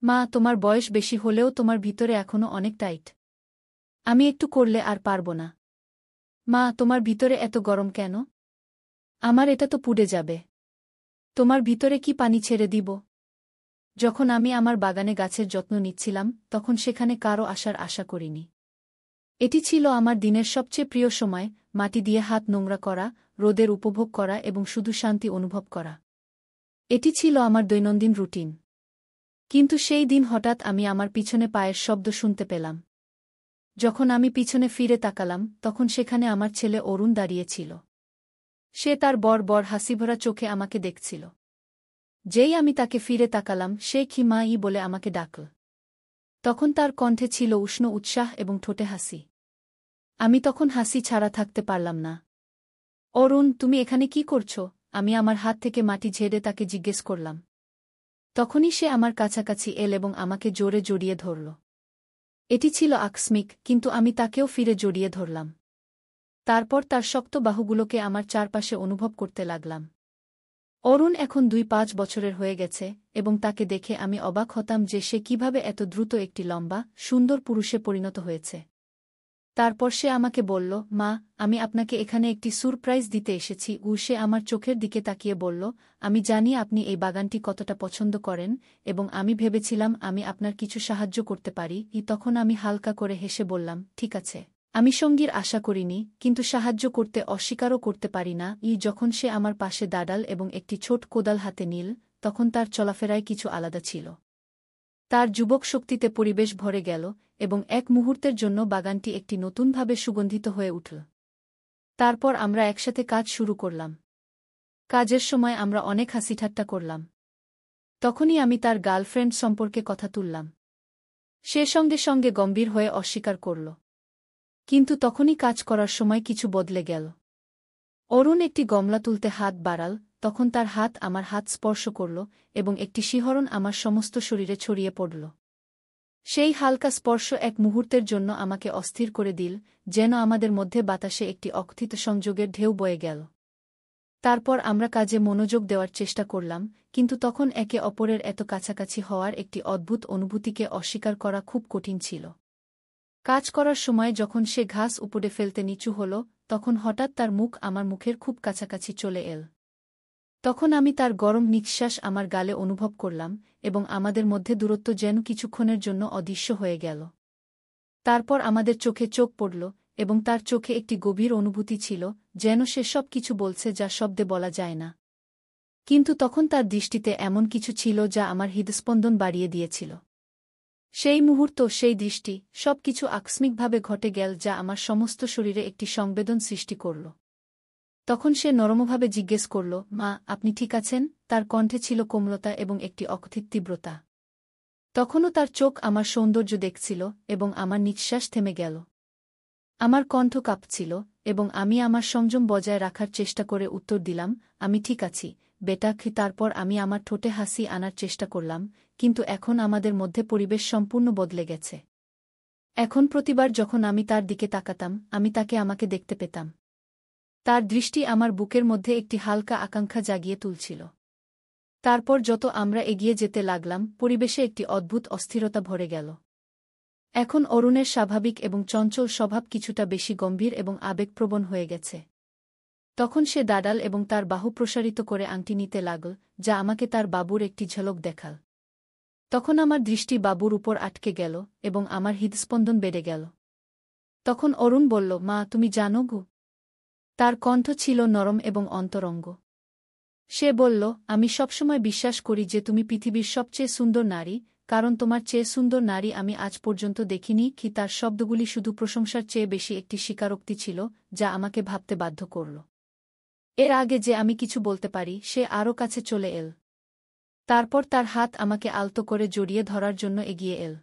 মা, তোমার বয়স বেশি হলেও তোমার ভিতরে এখনো অনেক টাইট। আমি একটু করলে আর পারব না। মা, তোমার ভিতরে এত গরম কেন? আমার এটা তো পুড়ে যাবে। তোমার ভিতরে কি পানি ছেড়ে দিব? যখন আমি আমার বাগানে গাছের যত্ন নিচ্ছিলাম, তখন সেখানে কারও আসার আশা করিনি। এটি ছিল আমার দিনের সবচেয়ে প্রিয় সময়, মাটি দিয়ে হাত নোংরা করা, রোদের উপভোগ করা এবং শুধু শান্তি অনুভব করা। এটি ছিল আমার দৈনন্দিন রুটিন। কিন্তু সেই দিন হঠাৎ আমি আমার পিছনে পায়ের শব্দ শুনতে পেলাম। যখন আমি পিছনে ফিরে তাকালাম, তখন সেখানে আমার ছেলে অরুণ দাঁড়িয়েছিল। সে তার বড় হাসিভরা চোখে আমাকে দেখছিল। যেই আমি তাকে ফিরে তাকালাম, সে কি মা-ই বলে আমাকে ডাকল। তখন তার কণ্ঠে ছিল উষ্ণ উৎসাহ এবং ঠোঁটে হাসি। আমি তখন হাসি ছাড়া থাকতে পারলাম না। অরুণ, তুমি এখানে কি করছ? আমি আমার হাত থেকে মাটি ঝেড়ে তাকে জিজ্ঞেস করলাম। তখনই সে আমার কাছাকাছি এল এবং আমাকে জোরে জড়িয়ে ধরল। এটি ছিল আকস্মিক, কিন্তু আমি তাকেও ফিরে জড়িয়ে ধরলাম। তারপর তার শক্ত বাহুগুলোকে আমার চারপাশে অনুভব করতে লাগলাম। অরুণ এখন ২-৫ বছরের হয়ে গেছে, এবং তাকে দেখে আমি অবাক হতাম যে সে কিভাবে এত দ্রুত একটি লম্বা, সুন্দর পুরুষে পরিণত হয়েছে। তারপর সে আমাকে বলল, মা, আমি আপনাকে এখানে একটি সারপ্রাইজ দিতে এসেছি। সে আমার চোখের দিকে তাকিয়ে বলল, আমি জানি আপনি এই বাগানটি কতটা পছন্দ করেন, এবং আমি ভেবেছিলাম আমি আপনার কিছু সাহায্য করতে পারি। তখন আমি হালকা করে হেসে বললাম, ঠিক আছে। আমি সঙ্গীর আশা করিনি, কিন্তু সাহায্য করতে অস্বীকারও করতে পারি না। যখন সে আমার পাশে দাঁড়াল এবং একটি ছোট কোদাল হাতে নিল, তখন তার চলাফেরায় কিছু আলাদা ছিল। তার যুবক শক্তিতে পরিবেশ ভরে গেল, এবং এক মুহূর্তের জন্য বাগানটি একটি নতুনভাবে সুগন্ধিত হয়ে উঠল। তারপর আমরা একসাথে কাজ শুরু করলাম। কাজের সময় আমরা অনেক হাসিঠাট্টা করলাম। তখনই আমি তার গার্লফ্রেন্ড সম্পর্কে কথা তুললাম। সে সঙ্গে সঙ্গে গম্ভীর হয়ে অস্বীকার করল। কিন্তু তখনই কাজ করার সময় কিছু বদলে গেল। অরুণ একটি গমলা তুলতে হাত বাড়াল, তখন তার হাত আমার হাত স্পর্শ করল, এবং একটি শিহরণ আমার সমস্ত শরীরে ছড়িয়ে পড়ল। সেই হালকা স্পর্শ এক মুহূর্তের জন্য আমাকে অস্থির করে দিল, যেন আমাদের মধ্যে বাতাসে একটি অকথিত সংযোগের ঢেউ বয়ে গেল। তারপর আমরা কাজে মনোযোগ দেওয়ার চেষ্টা করলাম, কিন্তু তখন একে অপরের এত কাছাকাছি হওয়ার একটি অদ্ভুত অনুভূতিকে অস্বীকার করা খুব কঠিন ছিল। কাজ করার সময় যখন সে ঘাস উপড়ে ফেলতে নিচু হল, তখন হঠাৎ তার মুখ আমার মুখের খুব কাছাকাছি চলে এল। তখন আমি তার গরম নিঃশ্বাস আমার গালে অনুভব করলাম, এবং আমাদের মধ্যে দূরত্ব যেন কিছুক্ষণের জন্য অদৃশ্য হয়ে গেল। তারপর আমাদের চোখে চোখ পড়ল, এবং তার চোখে একটি গভীর অনুভূতি ছিল, যেন সে সব কিছু বলছে যা শব্দে বলা যায় না। কিন্তু তখন তার দৃষ্টিতে এমন কিছু ছিল যা আমার হৃদস্পন্দন বাড়িয়ে দিয়েছিল। সেই মুহূর্ত, সেই দৃষ্টি, সব কিছু আকস্মিকভাবে ঘটে গেল যা আমার সমস্ত শরীরে একটি সংবেদন সৃষ্টি করল। তখন সে নরমভাবে জিজ্ঞেস করল, মা, আপনি ঠিক আছেন? তার কণ্ঠে ছিল কোমলতা এবং একটি অকথিত তীব্রতা। তখনও তার চোখ আমার সৌন্দর্য দেখছিল, এবং আমার নিঃশ্বাস থেমে গেল। আমার কণ্ঠ কাঁপছিল, এবং আমি আমার সংযম বজায় রাখার চেষ্টা করে উত্তর দিলাম, আমি ঠিক আছি, বেটা। তারপর আমি আমার ঠোঁটে হাসি আনার চেষ্টা করলাম, কিন্তু এখন আমাদের মধ্যে পরিবেশ সম্পূর্ণ বদলে গেছে। এখন প্রতিবার যখন আমি তার দিকে তাকাতাম, আমি তাকে আমাকে দেখতে পেতাম। তার দৃষ্টি আমার বুকের মধ্যে একটি হালকা আকাঙ্ক্ষা জাগিয়ে তুলছিল। তারপর যত আমরা এগিয়ে যেতে লাগলাম, পরিবেশে একটি অদ্ভুত অস্থিরতা ভরে গেল। এখন অরুণের স্বাভাবিক এবং চঞ্চল স্বভাব কিছুটা বেশি গম্ভীর এবং আবেগপ্রবণ হয়ে গেছে। তখন সে দাঁড়াল এবং তার বাহু প্রসারিত করে আংটি নিতে লাগল, যা আমাকে তার বাবুর একটি ঝলক দেখাল। তখন আমার দৃষ্টি বাবুর উপর আটকে গেল, এবং আমার হৃদস্পন্দন বেড়ে গেল। তখন অরুণ বলল, মা, তুমি জানো গো? তার কণ্ঠ ছিল নরম এবং অন্তরঙ্গ। সে বলল, আমি সবসময় বিশ্বাস করি যে তুমি পৃথিবীর সবচেয়ে সুন্দর নারী, কারণ তোমার চেয়ে সুন্দর নারী আমি আজ পর্যন্ত দেখিনি। তার শব্দগুলি শুধু প্রশংসার চেয়ে বেশি একটি স্বীকারোক্তি ছিল, যা আমাকে ভাবতে বাধ্য করল। এর আগে যে আমি কিছু বলতে পারি, সে আরও কাছে চলে এল। তারপর তার হাত আমাকে আলতো করে জড়িয়ে ধরার জন্য এগিয়ে এল।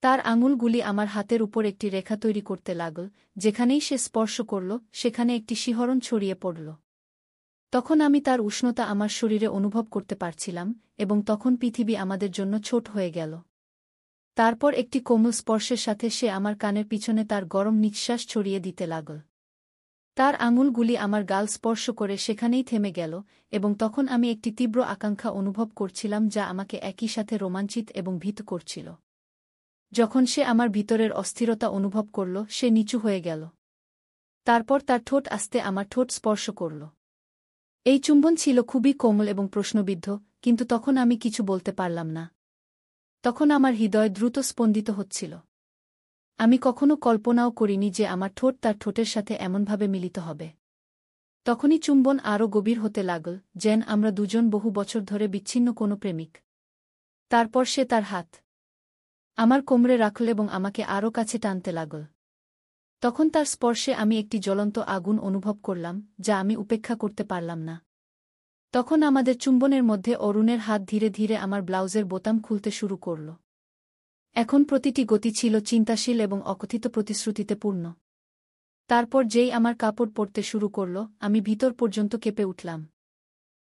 তার আঙুলগুলি আমার হাতের উপর একটি রেখা তৈরি করতে লাগল, যেখানেই সে স্পর্শ করল, সেখানে একটি শিহরণ ছড়িয়ে পড়ল। তখন আমি তার উষ্ণতা আমার শরীরে অনুভব করতে পারছিলাম, এবং তখন পৃথিবী আমাদের জন্য ছোট হয়ে গেল। তারপর একটি কোমল স্পর্শের সাথে সে আমার কানের পিছনে তার গরম নিঃশ্বাস ছড়িয়ে দিতে লাগল। তার আঙুলগুলি আমার গাল স্পর্শ করে সেখানেই থেমে গেল, এবং তখন আমি একটি তীব্র আকাঙ্ক্ষা অনুভব করছিলাম যা আমাকে একই সাথে রোমাঞ্চিত এবং ভীত করছিল। যখন সে আমার ভিতরের অস্থিরতা অনুভব করল, সে নিচু হয়ে গেল। তারপর তার ঠোঁট আস্তে আমার ঠোঁট স্পর্শ করল। এই চুম্বন ছিল খুবই কোমল এবং প্রশ্নবিদ্ধ, কিন্তু তখন আমি কিছু বলতে পারলাম না। তখন আমার হৃদয় দ্রুত স্পন্দিত হচ্ছিল। আমি কখনো কল্পনাও করিনি যে আমার ঠোঁট তার ঠোঁটের সাথে এমনভাবে মিলিত হবে। তখনই চুম্বন আরও গভীর হতে লাগল, যেন আমরা দুজন বহু বছর ধরে বিচ্ছিন্ন কোনো প্রেমিক। তারপর সে তার হাত আমার কোমরে রাখল এবং আমাকে আরও কাছে টানতে লাগল। তখন তার স্পর্শে আমি একটি জ্বলন্ত আগুন অনুভব করলাম, যা আমি উপেক্ষা করতে পারলাম না। তখন আমাদের চুম্বনের মধ্যে অরুণের হাত ধীরে ধীরে আমার ব্লাউজের বোতাম খুলতে শুরু করল। এখন প্রতিটি গতি ছিল চিন্তাশীল এবং অকথিত প্রতিশ্রুতিতে পূর্ণ। তারপর যেই আমার কাপড় পরতে শুরু করল, আমি ভিতর পর্যন্ত কেঁপে উঠলাম।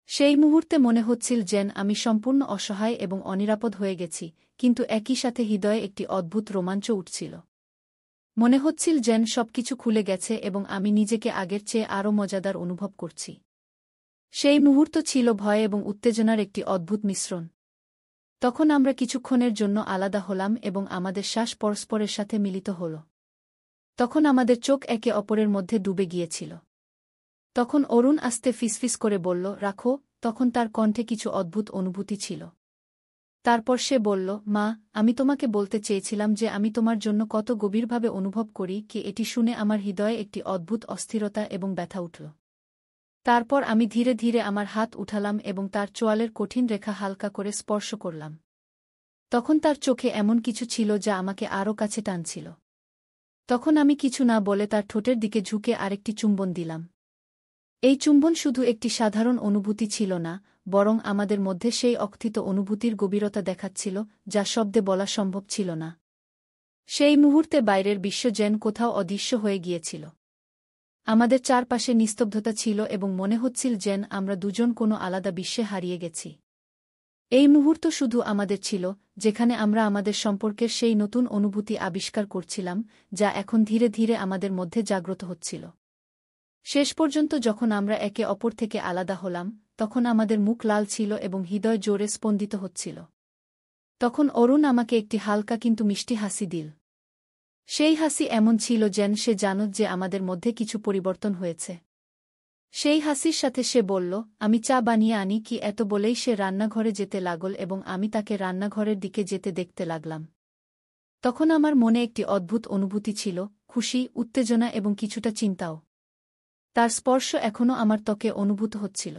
সেই মুহূর্তে মনে হচ্ছিল যেন আমি সম্পূর্ণ অসহায় এবং অনিরাপদ হয়ে গেছি, কিন্তু একই সাথে হৃদয়ে একটি অদ্ভুত রোমাঞ্চ উঠছিল। মনে হচ্ছিল যেন সবকিছু খুলে গেছে এবং আমি নিজেকে আগের চেয়ে আরও মজাদার অনুভব করছি। সেই মুহূর্ত ছিল ভয় এবং উত্তেজনার একটি অদ্ভুত মিশ্রণ। তখন আমরা কিছুক্ষণের জন্য আলাদা হলাম এবং আমাদের শ্বাস পরস্পরের সাথে মিলিত হল। তখন আমাদের চোখ একে অপরের মধ্যে ডুবে গিয়েছিল। তখন অরুণ আস্তে ফিসফিস করে বলল, রাখো। তখন তার কণ্ঠে কিছু অদ্ভুত অনুভূতি ছিল। তারপর সে বলল, মা, আমি তোমাকে বলতে চেয়েছিলাম যে আমি তোমার জন্য কত গভীরভাবে অনুভব করি। কি এটি শুনে আমার হৃদয়ে একটি অদ্ভুত অস্থিরতা এবং ব্যথা উঠল। তারপর আমি ধীরে ধীরে আমার হাত উঠালাম এবং তার চোয়ালের কঠিন রেখা হালকা করে স্পর্শ করলাম। তখন তার চোখে এমন কিছু ছিল যা আমাকে আরও কাছে টানছিল। তখন আমি কিছু না বলে তার ঠোঁটের দিকে ঝুঁকে আরেকটি চুম্বন দিলাম। এই চুম্বন শুধু একটি সাধারণ অনুভূতি ছিল না, বরং আমাদের মধ্যে সেই অকথিত অনুভূতির গভীরতা দেখাচ্ছিল, যা শব্দে বলা সম্ভব ছিল না। সেই মুহূর্তে বাইরের বিশ্ব যেন কোথাও অদৃশ্য হয়ে গিয়েছিল। আমাদের চারপাশে নিস্তব্ধতা ছিল এবং মনে হচ্ছিল যেন আমরা দুজন কোনো আলাদা বিশ্বে হারিয়ে গেছি। এই মুহূর্ত শুধু আমাদের ছিল, যেখানে আমরা আমাদের সম্পর্কের সেই নতুন অনুভূতি আবিষ্কার করছিলাম, যা এখন ধীরে ধীরে আমাদের মধ্যে জাগ্রত হচ্ছিল। শেষ পর্যন্ত যখন আমরা একে অপর থেকে আলাদা হলাম, তখন আমাদের মুখ লাল ছিল এবং হৃদয় জোরে স্পন্দিত হচ্ছিল। তখন অরুণ আমাকে একটি হালকা কিন্তু মিষ্টি হাসি দিল। সেই হাসি এমন ছিল যেন সে জানত যে আমাদের মধ্যে কিছু পরিবর্তন হয়েছে। সেই হাসির সাথে সে বলল, আমি চা বানিয়ে আনি কি। এত বলেই সে রান্নাঘরে যেতে লাগল এবং আমি তাকে রান্নাঘরের দিকে যেতে দেখতে লাগলাম। তখন আমার মনে একটি অদ্ভুত অনুভূতি ছিল, খুশি, উত্তেজনা এবং কিছুটা চিন্তাও। তার স্পর্শ এখনও আমার ত্বকে অনুভূত হচ্ছিল।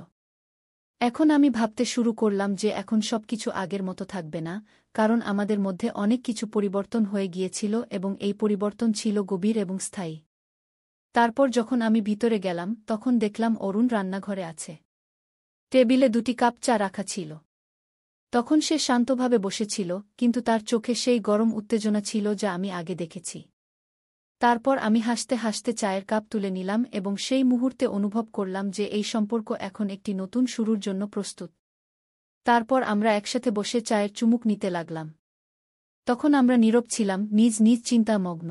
এখন আমি ভাবতে শুরু করলাম যে এখন সবকিছু আগের মতো থাকবে না, কারণ আমাদের মধ্যে অনেক কিছু পরিবর্তন হয়ে গিয়েছিল এবং এই পরিবর্তন ছিল গভীর এবং স্থায়ী। তারপর যখন আমি ভিতরে গেলাম, তখন দেখলাম অরুণ রান্নাঘরে আছে। টেবিলে 2টি কাপ চা রাখা ছিল। তখন সে শান্তভাবে বসেছিল, কিন্তু তার চোখে সেই গরম উত্তেজনা ছিল যা আমি আগে দেখেছি। তারপর আমি হাসতে হাসতে চায়ের কাপ তুলে নিলাম এবং সেই মুহূর্তে অনুভব করলাম যে এই সম্পর্ক এখন একটি নতুন শুরুর জন্য প্রস্তুত। তারপর আমরা একসাথে বসে চায়ের চুমুক নিতে লাগলাম। তখন আমরা নীরব ছিলাম, নিজ নিজ চিন্তামগ্ন।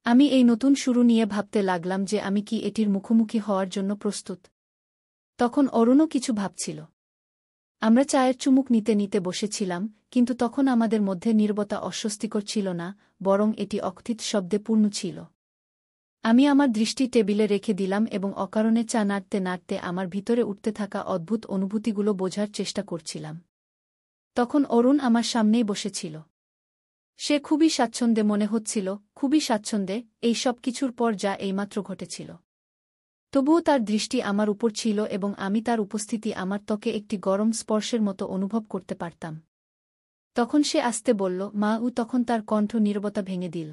আমি এই নতুন শুরু নিয়ে ভাবতে লাগলাম যে আমি কি এটির মুখোমুখি হওয়ার জন্য প্রস্তুত। তখন অরুণও কিছু ভাবছিল। আমরা চায়ের চুমুক নিতে নিতে বসেছিলাম, কিন্তু তখন আমাদের মধ্যে নীরবতা অস্বস্তিকর ছিল না, বরং এটি অকথিত শব্দে পূর্ণ ছিল। আমি আমার দৃষ্টি টেবিলে রেখে দিলাম এবং অকারণে চা নাড়তে নাড়তে আমার ভিতরে উঠতে থাকা অদ্ভুত অনুভূতিগুলো বোঝার চেষ্টা করছিলাম। তখন অরুণ আমার সামনেই বসেছিল। সে খুবই স্বাচ্ছন্দ্যে মনে হচ্ছিল, খুবই স্বাচ্ছন্দ্যে, এই সব কিছুর পর যা এইমাত্র ঘটেছিল। তবুও তার দৃষ্টি আমার উপর ছিল এবং আমি তার উপস্থিতি আমার ত্বকে একটি গরম স্পর্শের মতো অনুভব করতে পারতাম। তখন সে আস্তে বলল, মা। তখন তার কণ্ঠ নীরবতা ভেঙে দিল।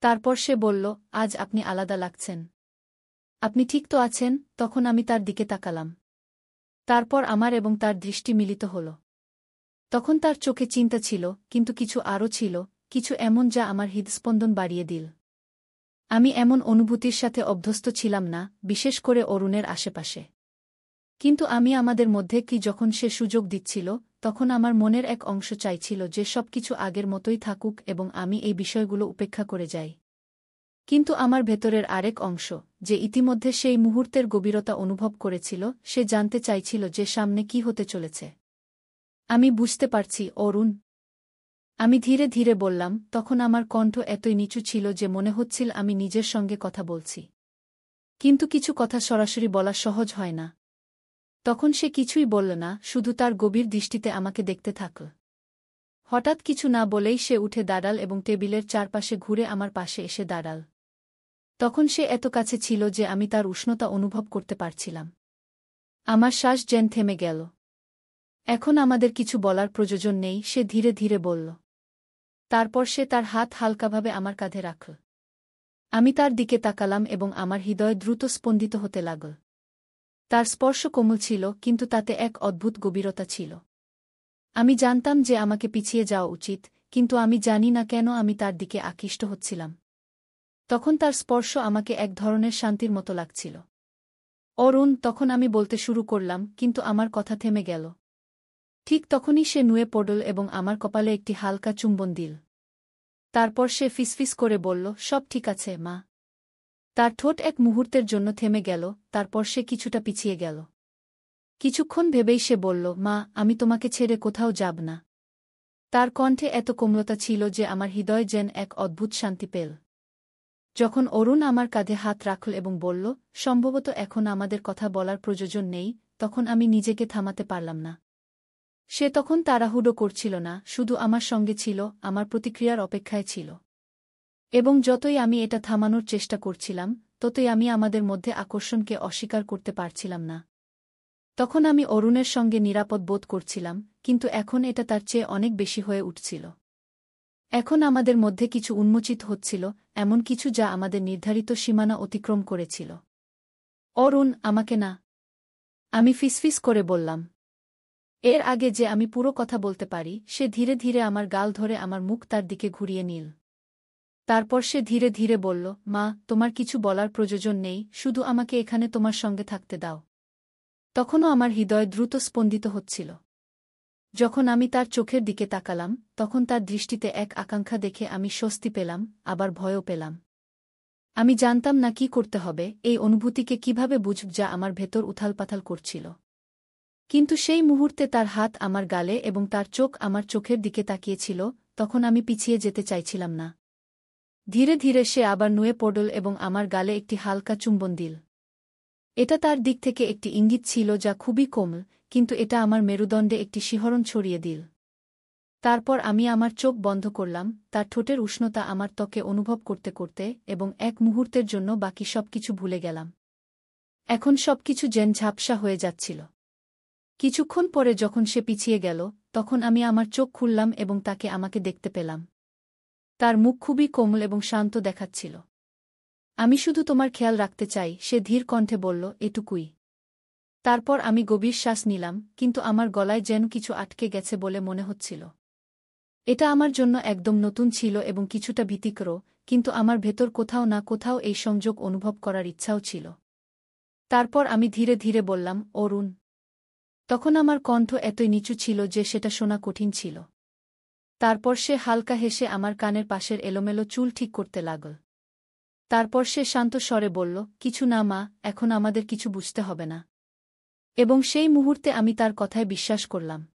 তারপর সে বলল, আজ আপনি আলাদা লাগছেন। আপনি ঠিক তো আছেন? তখন আমি তার দিকে তাকালাম। তারপর আমার এবং তার দৃষ্টি মিলিত হল। তখন তার চোখে চিন্তা ছিল, কিন্তু কিছু আরও ছিল, কিছু এমন যা আমার হৃদস্পন্দন বাড়িয়ে দিল। আমি এমন অনুভূতির সাথে অভ্যস্ত ছিলাম না, বিশেষ করে অরুণের আশেপাশে। কিন্তু আমি আমাদের মধ্যে কি যখন সে সুযোগ দিচ্ছিল, তখন আমার মনের এক অংশ চাইছিল যে সবকিছু আগের মতোই থাকুক এবং আমি এই বিষয়গুলো উপেক্ষা করে যাই। কিন্তু আমার ভেতরের আরেক অংশ, যে ইতিমধ্যে সেই মুহূর্তের গভীরতা অনুভব করেছিল, সে জানতে চাইছিল যে সামনে কি হতে চলেছে। আমি বুঝতে পারছি, অরুণ। আমি ধীরে ধীরে বললাম, তখন আমার কণ্ঠ এতই নিচু ছিল যে মনে হচ্ছিল আমি নিজের সঙ্গে কথা বলছি। কিন্তু কিছু কথা সরাসরি বলা সহজ হয় না। তখন সে কিছুই বলল না, শুধু তার গভীর দৃষ্টিতে আমাকে দেখতে থাকল। হঠাৎ কিছু না বলেই সে উঠে দাঁড়াল এবং টেবিলের চারপাশে ঘুরে আমার পাশে এসে দাঁড়াল। তখন সে এত কাছে ছিল যে আমি তার উষ্ণতা অনুভব করতে পারছিলাম। আমার শ্বাস যেন থেমে গেল। এখন আমাদের কিছু বলার প্রয়োজন নেই, সে ধীরে ধীরে বলল। তারপর সে তার হাত হালকাভাবে আমার কাঁধে রাখল। আমি তার দিকে তাকালাম এবং আমার হৃদয় দ্রুত স্পন্দিত হতে লাগল। তার স্পর্শ কোমল ছিল, কিন্তু তাতে এক অদ্ভুত গভীরতা ছিল। আমি জানতাম যে আমাকে পিছিয়ে যাওয়া উচিত, কিন্তু আমি জানি না কেন আমি তার দিকে আকৃষ্ট হচ্ছিলাম। তখন তার স্পর্শ আমাকে এক ধরনের শান্তির মতো লাগছিল। অরুণ, তখন আমি বলতে শুরু করলাম, কিন্তু আমার কথা থেমে গেল। ঠিক তখনই সে নুয়ে পড়ল এবং আমার কপালে একটি হালকা চুম্বন দিল। তারপর সে ফিসফিস করে বলল, সব ঠিক আছে, মা। তার ঠোঁট এক মুহূর্তের জন্য থেমে গেল, তারপর সে কিছুটা পিছিয়ে গেল। কিছুক্ষণ ভেবেই সে বলল, মা, আমি তোমাকে ছেড়ে কোথাও যাব না। তার কণ্ঠে এত কোমলতা ছিল যে আমার হৃদয় যেন এক অদ্ভুত শান্তি পেল। যখন অরুণ আমার কাঁধে হাত রাখল এবং বলল, সম্ভবত এখন আমাদের কথা বলার প্রয়োজন নেই, তখন আমি নিজেকে থামাতে পারলাম না। সে তখন তাড়াহুড়ো করছিল না, শুধু আমার সঙ্গে ছিল, আমার প্রতিক্রিয়ার অপেক্ষায় ছিল। এবং যতই আমি এটা থামানোর চেষ্টা করছিলাম, ততই আমি আমাদের মধ্যে আকর্ষণকে অস্বীকার করতে পারছিলাম না। তখন আমি অরুণের সঙ্গে নিরাপদ বোধ করছিলাম, কিন্তু এখন এটা তার চেয়ে অনেক বেশি হয়ে উঠছিল। এখন আমাদের মধ্যে কিছু উন্মোচিত হচ্ছিল, এমন কিছু যা আমাদের নির্ধারিত সীমানা অতিক্রম করেছিল। অরুণ, আমাকে না। আমি ফিসফিস করে বললাম। এর আগে যে আমি পুরো কথা বলতে পারি, সে ধীরে ধীরে আমার গাল ধরে আমার মুখ তার দিকে ঘুরিয়ে নিল। তারপর সে ধীরে ধীরে বলল, মা, তোমার কিছু বলার প্রয়োজন নেই, শুধু আমাকে এখানে তোমার সঙ্গে থাকতে দাও। তখনও আমার হৃদয় দ্রুত স্পন্দিত হচ্ছিল। যখন আমি তার চোখের দিকে তাকালাম, তখন তার দৃষ্টিতে এক আকাঙ্ক্ষা দেখে আমি স্বস্তি পেলাম, আবার ভয়ও পেলাম। আমি জানতাম না কি করতে হবে, এই অনুভূতিকে কিভাবে বুঝব যা আমার ভেতর উথালপাথাল করছিল। কিন্তু সেই মুহূর্তে তার হাত আমার গালে এবং তার চোখ আমার চোখের দিকে তাকিয়েছিল, তখন আমি পিছিয়ে যেতে চাইছিলাম না। ধীরে ধীরে সে আবার নুয়ে পড়ল এবং আমার গালে একটি হালকা চুম্বন দিল। এটা তার দিক থেকে একটি ইঙ্গিত ছিল যা খুবই কোমল, কিন্তু এটা আমার মেরুদণ্ডে একটি শিহরণ ছড়িয়ে দিল। তারপর আমি আমার চোখ বন্ধ করলাম, তার ঠোঁটের উষ্ণতা আমার ত্বকে অনুভব করতে করতে, এবং এক মুহূর্তের জন্য বাকি সবকিছু ভুলে গেলাম। এখন সবকিছু যেন ঝাপসা হয়ে যাচ্ছিল। কিছুক্ষণ পরে যখন সে পিছিয়ে গেল, তখন আমি আমার চোখ খুললাম এবং তাকে আমাকে দেখতে পেলাম। তার মুখ খুবই কোমল এবং শান্ত দেখাচ্ছিল। আমি শুধু তোমার খেয়াল রাখতে চাই, সে ধীর কণ্ঠে বলল, এটুকুই। তারপর আমি গভীর শ্বাস নিলাম, কিন্তু আমার গলায় যেন কিছু আটকে গেছে বলে মনে হচ্ছিল। এটা আমার জন্য একদম নতুন ছিল এবং কিছুটা ভীতিকর, কিন্তু আমার ভেতর কোথাও না কোথাও এই সংযোগ অনুভব করার ইচ্ছাও ছিল। তারপর আমি ধীরে ধীরে বললাম, অরুণ। তখন আমার কণ্ঠ এতই নিচু ছিল যে সেটা শোনা কঠিন ছিল। তারপর সে হালকা হেসে আমার কানের পাশের এলোমেলো চুল ঠিক করতে লাগল। তারপর সে শান্ত স্বরে বলল, কিছু না মা, এখন আমাদের কিছু বুঝতে হবে না। এবং সেই মুহূর্তে আমি তার কথায় বিশ্বাস করলাম।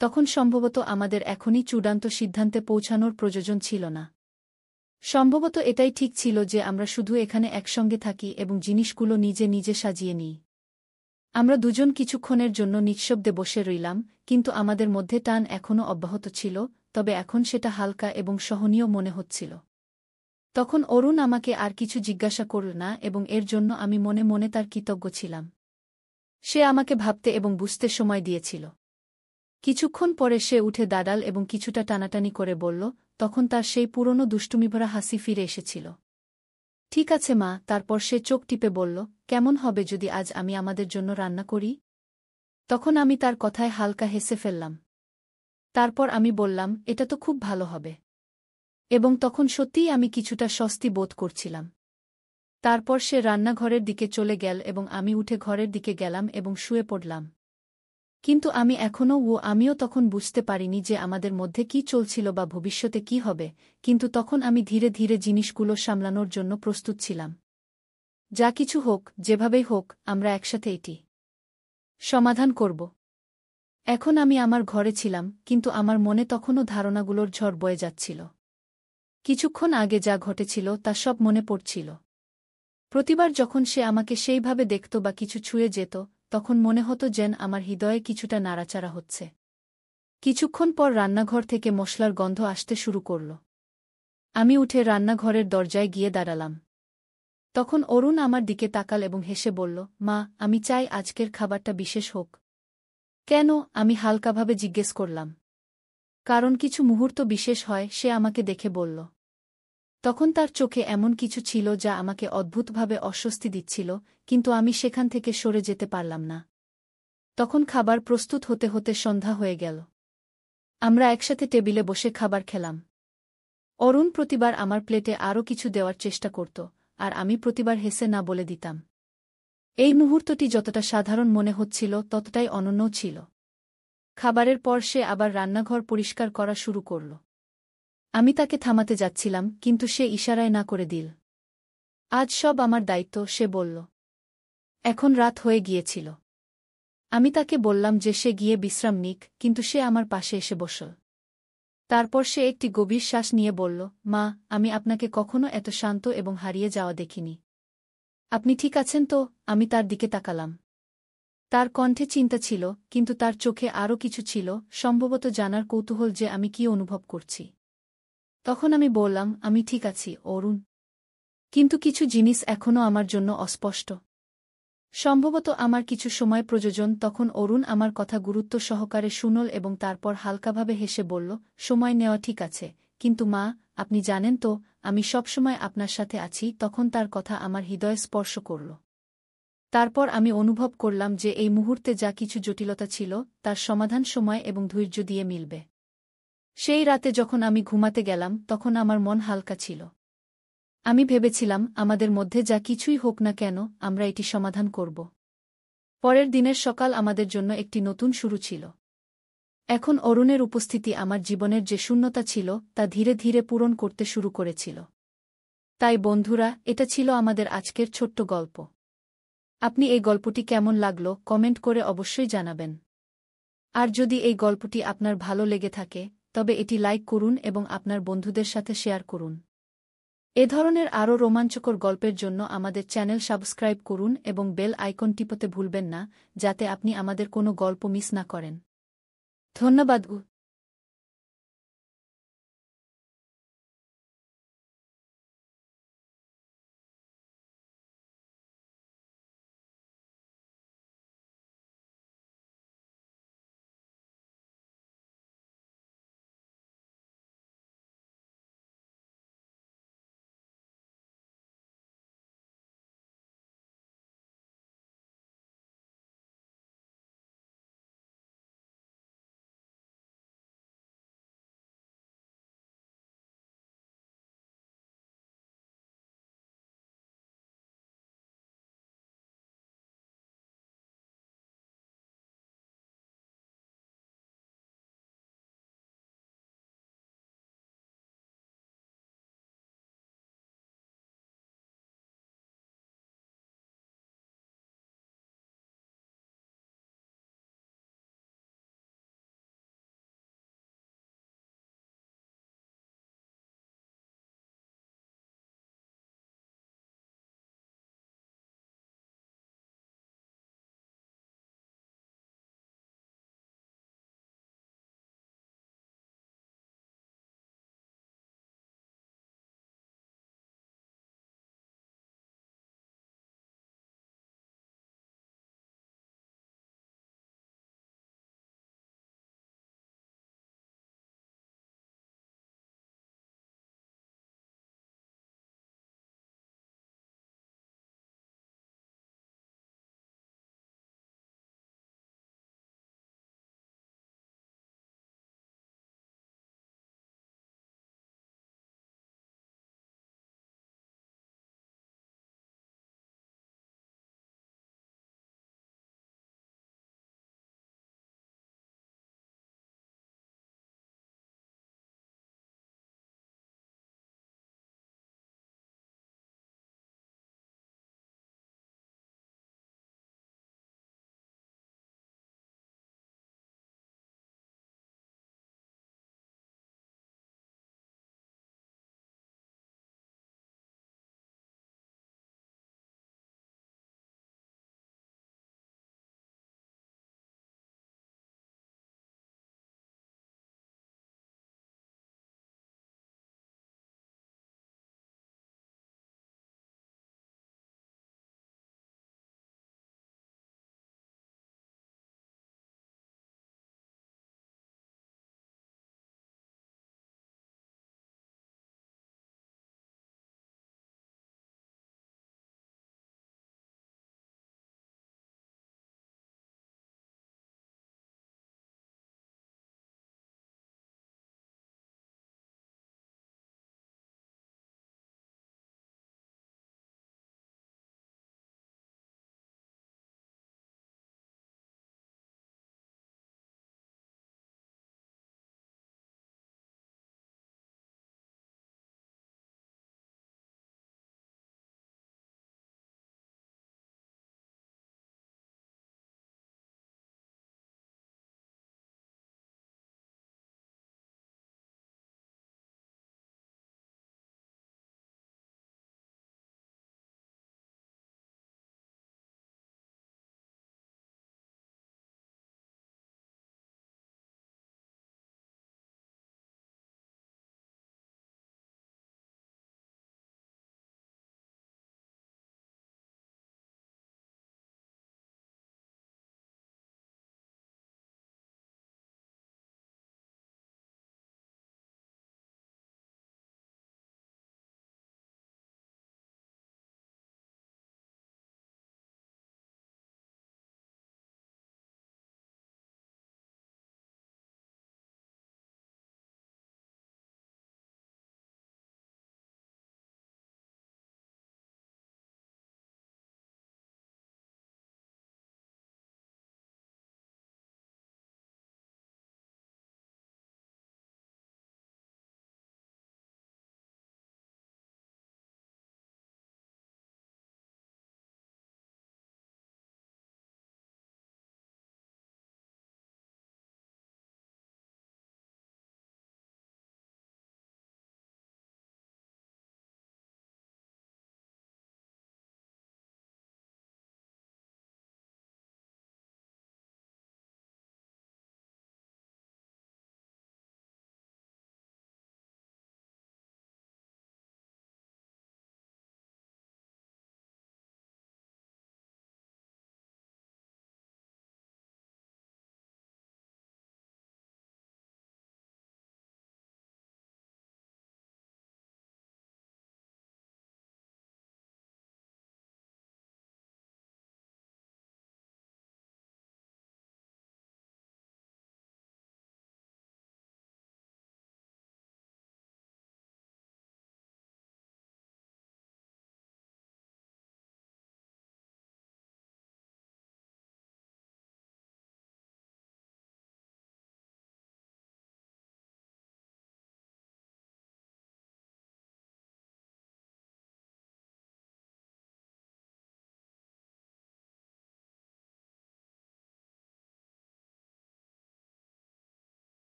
তখন সম্ভবত আমাদের এখনই চূড়ান্ত সিদ্ধান্তে পৌঁছানোর প্রয়োজন ছিল না। সম্ভবত এটাই ঠিক ছিল যে আমরা শুধু এখানে একসঙ্গে থাকি এবং জিনিসগুলো নিজে নিজে সাজিয়ে নিই। আমরা দুজন কিছুক্ষণের জন্য নিঃশব্দে বসে রইলাম, কিন্তু আমাদের মধ্যে টান এখনও অব্যাহত ছিল, তবে এখন সেটা হালকা এবং সহনীয় মনে হচ্ছিল। তখন অরুণ আমাকে আর কিছু জিজ্ঞাসা করল না এবং এর জন্য আমি মনে মনে তার কৃতজ্ঞ ছিলাম। সে আমাকে ভাবতে এবং বুঝতে সময় দিয়েছিল। কিছুক্ষণ পরে সে উঠে দাঁড়াল এবং কিছুটা টানাটানি করে বলল, তখন তার সেই পুরনো দুষ্টুমিভরা হাসি ফিরে এসেছিল। ঠিক আছে মা। তারপর সে চোখ টিপে বলল, কেমন হবে যদি আজ আমি আমাদের জন্য রান্না করি? তখন আমি তার কথায় হালকা হেসে ফেললাম। তারপর আমি বললাম, এটা তো খুব ভালো হবে। এবং তখন সত্যিই আমি কিছুটা স্বস্তি বোধ করছিলাম। তারপর সে রান্নাঘরের দিকে চলে গেল এবং আমি উঠে ঘরের দিকে গেলাম এবং শুয়ে পড়লাম। কিন্তু আমিও তখন বুঝতে পারিনি যে আমাদের মধ্যে কি চলছিল বা ভবিষ্যতে কি হবে, কিন্তু তখন আমি ধীরে ধীরে জিনিসগুলো সামলানোর জন্য প্রস্তুত ছিলাম। যা কিছু হোক, যেভাবেই হোক, আমরা একসাথে এটি সমাধান করব। এখন আমি আমার ঘরে ছিলাম, কিন্তু আমার মনে তখনও ধারণাগুলোর ঝড় বয়ে যাচ্ছিল। কিছুক্ষণ আগে যা ঘটেছিল তা সব মনে পড়ছিল। প্রতিবার যখন সে আমাকে সেইভাবে দেখত বা কিছু ছুঁয়ে যেত, তখন মনে হতো যেন আমার হৃদয়ে কিছুটা নাড়াচাড়া হচ্ছে। কিছুক্ষণ পর রান্নাঘর থেকে মশলার গন্ধ আসতে শুরু করল। আমি উঠে রান্নাঘরের দরজায় গিয়ে দাঁড়ালাম। তখন অরুণ আমার দিকে তাকাল এবং হেসে বলল, মা, আমি চাই আজকের খাবারটা বিশেষ হোক। কেন? আমি হালকাভাবে জিজ্ঞেস করলাম। কারণ কিছু মুহূর্ত বিশেষ হয়, সে আমাকে দেখে বলল। তখন তার চোখে এমন কিছু ছিল যা আমাকে অদ্ভুতভাবে অস্বস্তি দিচ্ছিল, কিন্তু আমি সেখান থেকে সরে যেতে পারলাম না। তখন খাবার প্রস্তুত হতে হতে সন্ধ্যা হয়ে গেল। আমরা একসাথে টেবিলে বসে খাবার খেলাম। অরুণ প্রতিবার আমার প্লেটে আরও কিছু দেওয়ার চেষ্টা করত, আর আমি প্রতিবার হেসে না বলে দিতাম। এই মুহূর্তটি যতটা সাধারণ মনে হচ্ছিল ততটাই অনন্যও ছিল। খাবারের পর সে আবার রান্নাঘর পরিষ্কার করা শুরু করল। আমি তাকে থামাতে যাচ্ছিলাম, কিন্তু সে ইশারায় না করে দিল। আজ সব আমার দায়িত্ব, সে বলল। এখন রাত হয়ে গিয়েছিল। আমি তাকে বললাম যে সে গিয়ে বিশ্রাম নিক, কিন্তু সে আমার পাশে এসে বসল। তারপর সে একটি গভীর শ্বাস নিয়ে বলল, মা, আমি আপনাকে কখনো এত শান্ত এবং হারিয়ে যাওয়া দেখিনি। আপনি ঠিক আছেন তো? আমি তার দিকে তাকালাম। তার কণ্ঠে চিন্তা ছিল, কিন্তু তার চোখে আরও কিছু ছিল, সম্ভবত জানার কৌতূহল যে আমি কি অনুভব করছি। তখন আমি বললাম, আমি ঠিক আছি, অরুণ। কিন্তু কিছু জিনিস এখনও আমার জন্য অস্পষ্ট। সম্ভবত আমার কিছু সময় প্রয়োজন। তখন অরুণ আমার কথা গুরুত্ব সহকারে শুনল এবং তারপর হালকাভাবে হেসে বলল, সময় নেওয়া ঠিক আছে, কিন্তু মা, আপনি জানেন তো, আমি সবসময় আপনার সাথে আছি। তখন তার কথা আমার হৃদয়ে স্পর্শ করল। তারপর আমি অনুভব করলাম যে এই মুহূর্তে যা কিছু জটিলতা ছিল, তার সমাধান সময় এবং ধৈর্য দিয়ে মিলবে। সেই রাতে যখন আমি ঘুমাতে গেলাম, তখন আমার মন হালকা ছিল। আমি ভেবেছিলাম, আমাদের মধ্যে যা কিছুই হোক না কেন, আমরা এটি সমাধান করব। পরের দিনের সকাল আমাদের জন্য একটি নতুন শুরু ছিল। এখন অরুণের উপস্থিতি আমার জীবনের যে শূন্যতা ছিল তা ধীরে ধীরে পূরণ করতে শুরু করেছিল। তাই বন্ধুরা, এটা ছিল আমাদের আজকের ছোট্ট গল্প। আপনি এই গল্পটি কেমন লাগলো কমেন্ট করে অবশ্যই জানাবেন। আর যদি এই গল্পটি আপনার ভালো লেগে থাকে, তবে এটি লাইক করুন এবং আপনার বন্ধুদের সাথে শেয়ার করুন। এ ধরনের আরও রোমাঞ্চকর গল্পের জন্য আমাদের চ্যানেল সাবস্ক্রাইব করুন এবং বেল আইকন টিপতে ভুলবেন না, যাতে আপনি আমাদের কোনো গল্প মিস না করেন। ধন্যবাদ।